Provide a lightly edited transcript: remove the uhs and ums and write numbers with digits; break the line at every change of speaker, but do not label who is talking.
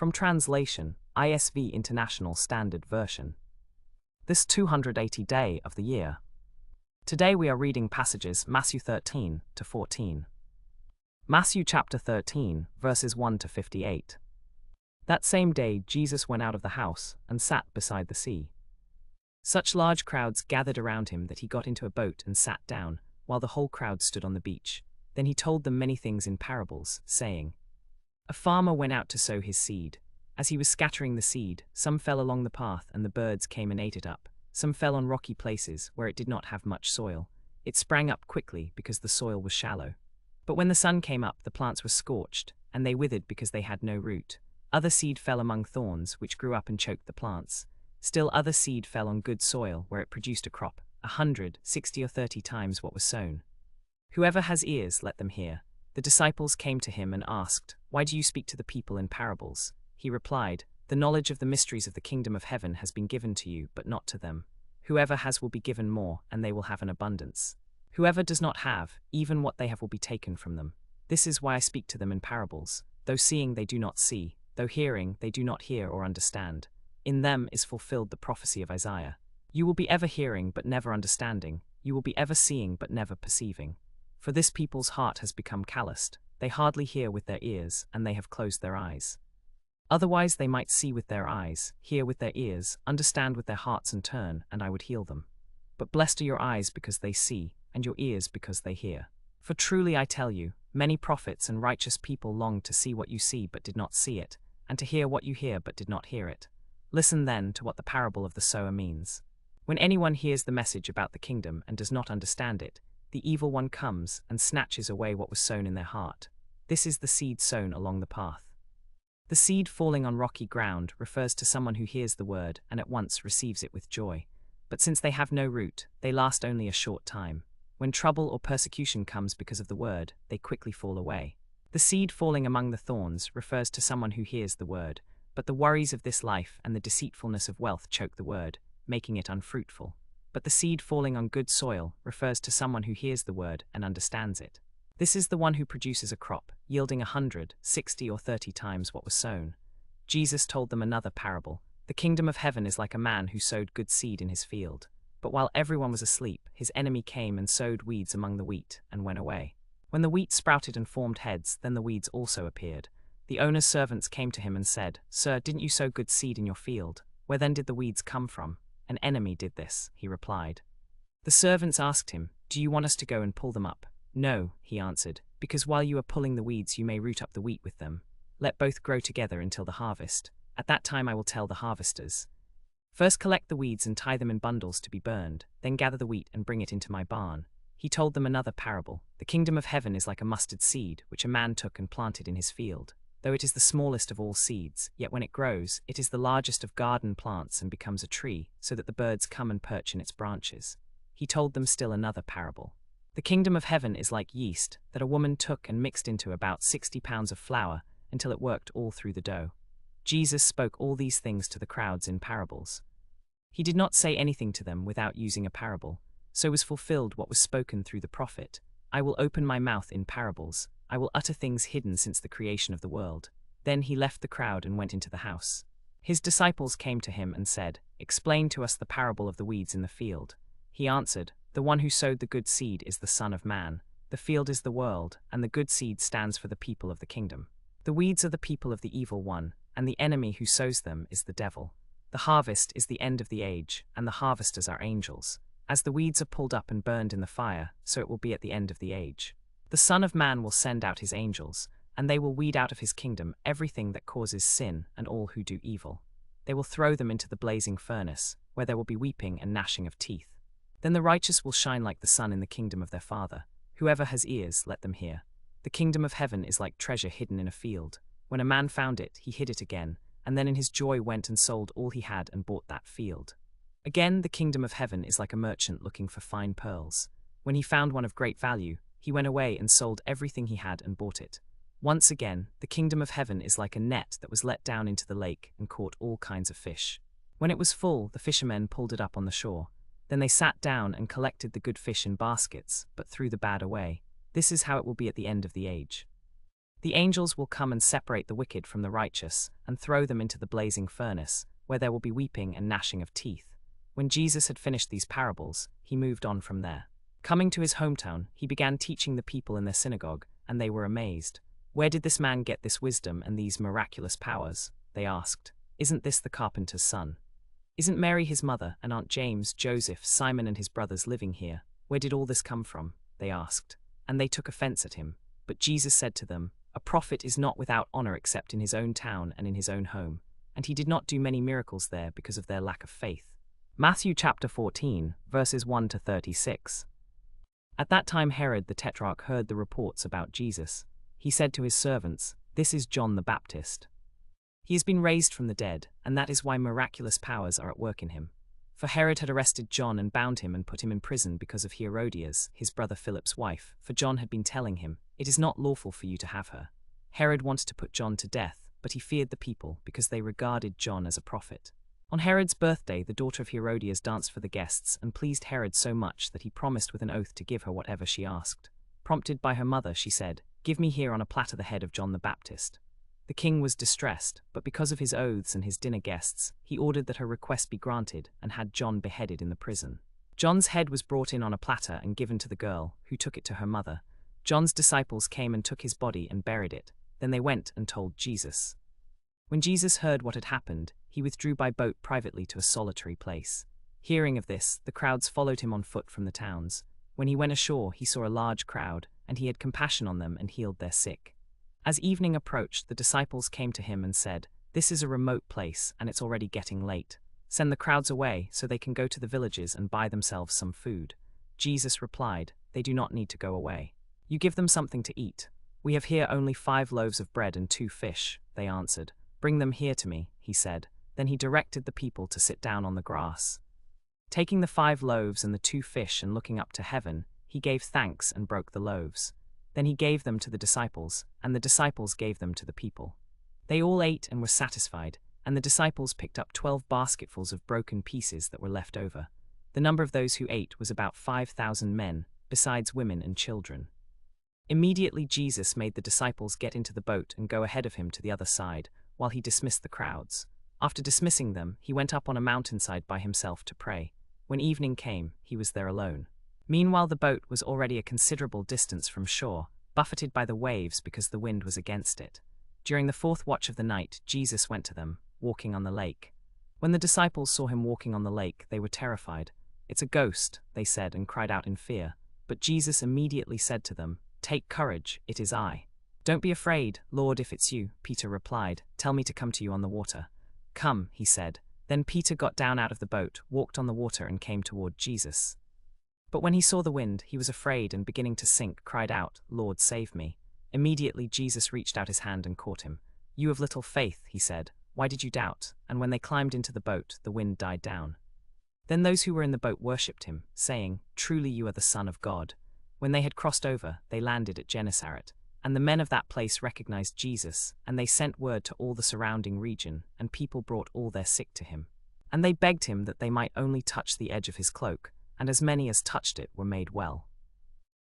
From translation, ISV International Standard Version. This 280 day of the year. Today we are reading passages Matthew 13 to 14. Matthew chapter 13, verses 1 to 58. That same day Jesus went out of the house and sat beside the sea. Such large crowds gathered around him that he got into a boat and sat down, while the whole crowd stood on the beach. Then he told them many things in parables, saying, A farmer went out to sow his seed. As he was scattering the seed, some fell along the path, and the birds came and ate it up. Some fell on rocky places, where it did not have much soil. It sprang up quickly, because the soil was shallow. But when the sun came up, the plants were scorched, and they withered because they had no root. Other seed fell among thorns, which grew up and choked the plants. Still other seed fell on good soil, where it produced a crop, 100, 60 or 30 times what was sown. Whoever has ears, let them hear. The disciples came to him and asked, Why do you speak to the people in parables? He replied, The knowledge of the mysteries of the kingdom of heaven has been given to you, but not to them. Whoever has will be given more, and they will have an abundance. Whoever does not have, even what they have will be taken from them. This is why I speak to them in parables. Though seeing they do not see, though hearing they do not hear or understand. In them is fulfilled the prophecy of Isaiah. You will be ever hearing but never understanding. You will be ever seeing but never perceiving. For this people's heart has become calloused. They hardly hear with their ears, and they have closed their eyes. Otherwise they might see with their eyes, hear with their ears, understand with their hearts and turn, and I would heal them. But blessed are your eyes because they see, and your ears because they hear. For truly I tell you, many prophets and righteous people longed to see what you see but did not see it, and to hear what you hear but did not hear it. Listen then to what the parable of the sower means. When anyone hears the message about the kingdom and does not understand it, the evil one comes and snatches away what was sown in their heart. This is the seed sown along the path. The seed falling on rocky ground refers to someone who hears the word and at once receives it with joy. But since they have no root, they last only a short time. When trouble or persecution comes because of the word, they quickly fall away. The seed falling among the thorns refers to someone who hears the word, but the worries of this life and the deceitfulness of wealth choke the word, making it unfruitful. But the seed falling on good soil refers to someone who hears the word and understands it. This is the one who produces a crop, yielding 100, 60 or 30 times what was sown. Jesus told them another parable. The kingdom of heaven is like a man who sowed good seed in his field. But while everyone was asleep, his enemy came and sowed weeds among the wheat, and went away. When the wheat sprouted and formed heads, then the weeds also appeared. The owner's servants came to him and said, Sir, didn't you sow good seed in your field? Where then did the weeds come from? An enemy did this, he replied. The servants asked him, Do you want us to go and pull them up? No, he answered, because while you are pulling the weeds you may root up the wheat with them. Let both grow together until the harvest. At that time I will tell the harvesters, First collect the weeds and tie them in bundles to be burned, then gather the wheat and bring it into my barn. He told them another parable. The kingdom of heaven is like a mustard seed, which a man took and planted in his field. Though it is the smallest of all seeds, yet when it grows, it is the largest of garden plants and becomes a tree, so that the birds come and perch in its branches. He told them still another parable. The kingdom of heaven is like yeast, that a woman took and mixed into about 60 pounds of flour, until it worked all through the dough. Jesus spoke all these things to the crowds in parables. He did not say anything to them without using a parable. So was fulfilled what was spoken through the prophet. I will open my mouth in parables. I will utter things hidden since the creation of the world. Then he left the crowd and went into the house. His disciples came to him and said, Explain to us the parable of the weeds in the field. He answered, The one who sowed the good seed is the Son of Man. The field is the world, and the good seed stands for the people of the kingdom. The weeds are the people of the evil one, and the enemy who sows them is the devil. The harvest is the end of the age, and the harvesters are angels. As the weeds are pulled up and burned in the fire, so it will be at the end of the age. The Son of Man will send out his angels, and they will weed out of his kingdom everything that causes sin and all who do evil. They will throw them into the blazing furnace, where there will be weeping and gnashing of teeth. Then the righteous will shine like the sun in the kingdom of their Father. Whoever has ears, let them hear. The kingdom of heaven is like treasure hidden in a field. When a man found it, he hid it again, and then in his joy went and sold all he had and bought that field. Again, the kingdom of heaven is like a merchant looking for fine pearls. When he found one of great value, he went away and sold everything he had and bought it. Once again, the kingdom of heaven is like a net that was let down into the lake and caught all kinds of fish. When it was full, the fishermen pulled it up on the shore. Then they sat down and collected the good fish in baskets, but threw the bad away. This is how it will be at the end of the age. The angels will come and separate the wicked from the righteous and throw them into the blazing furnace, where there will be weeping and gnashing of teeth. When Jesus had finished these parables, he moved on from there. Coming to his hometown, he began teaching the people in their synagogue, and they were amazed. "Where did this man get this wisdom and these miraculous powers?" they asked. "Isn't this the carpenter's son? Isn't Mary his mother, and Aunt James, Joseph, Simon and his brothers living here? Where did all this come from?" they asked. And they took offense at him. But Jesus said to them, "A prophet is not without honor except in his own town and in his own home." And he did not do many miracles there because of their lack of faith. Matthew chapter 14, verses 1 to 36. At that time Herod the Tetrarch heard the reports about Jesus. He said to his servants, "This is John the Baptist. He has been raised from the dead, and that is why miraculous powers are at work in him." For Herod had arrested John and bound him and put him in prison because of Herodias, his brother Philip's wife, for John had been telling him, "It is not lawful for you to have her." Herod wanted to put John to death, but he feared the people because they regarded John as a prophet. On Herod's birthday, the daughter of Herodias danced for the guests and pleased Herod so much that he promised with an oath to give her whatever she asked. Prompted by her mother, she said, "Give me here on a platter the head of John the Baptist." The king was distressed, but because of his oaths and his dinner guests, he ordered that her request be granted and had John beheaded in the prison. John's head was brought in on a platter and given to the girl, who took it to her mother. John's disciples came and took his body and buried it. Then they went and told Jesus. When Jesus heard what had happened, he withdrew by boat privately to a solitary place. Hearing of this, the crowds followed him on foot from the towns. When he went ashore, he saw a large crowd, and he had compassion on them and healed their sick. As evening approached, the disciples came to him and said, "This is a remote place, and it's already getting late. Send the crowds away so they can go to the villages and buy themselves some food." Jesus replied, "They do not need to go away. You give them something to eat." "We have here only 5 loaves of bread and 2 fish, they answered. "Bring them here to me," he said. Then he directed the people to sit down on the grass. Taking the 5 loaves and the 2 fish and looking up to heaven, he gave thanks and broke the loaves. Then he gave them to the disciples, and the disciples gave them to the people. They all ate and were satisfied, and the disciples picked up 12 basketfuls of broken pieces that were left over. The number of those who ate was about 5,000 men, besides women and children. Immediately Jesus made the disciples get into the boat and go ahead of him to the other side, while he dismissed the crowds. After dismissing them, he went up on a mountainside by himself to pray. When evening came, he was there alone. Meanwhile the boat was already a considerable distance from shore, buffeted by the waves because the wind was against it. During the 4th watch of the night, Jesus went to them, walking on the lake. When the disciples saw him walking on the lake, they were terrified. "It's a ghost," they said, and cried out in fear. But Jesus immediately said to them, "Take courage, it is I." "Don't be afraid, Lord, if it's you," Peter replied. "Tell me to come to you on the water." "Come," he said. Then Peter got down out of the boat, walked on the water and came toward Jesus. But when he saw the wind, he was afraid and beginning to sink, cried out, "Lord, save me." Immediately Jesus reached out his hand and caught him. "You of little faith," he said, "why did you doubt?" And when they climbed into the boat, the wind died down. Then those who were in the boat worshipped him, saying, "Truly you are the Son of God." When they had crossed over, they landed at Gennesaret. And the men of that place recognized Jesus, and they sent word to all the surrounding region, and people brought all their sick to him. And they begged him that they might only touch the edge of his cloak, and as many as touched it were made well.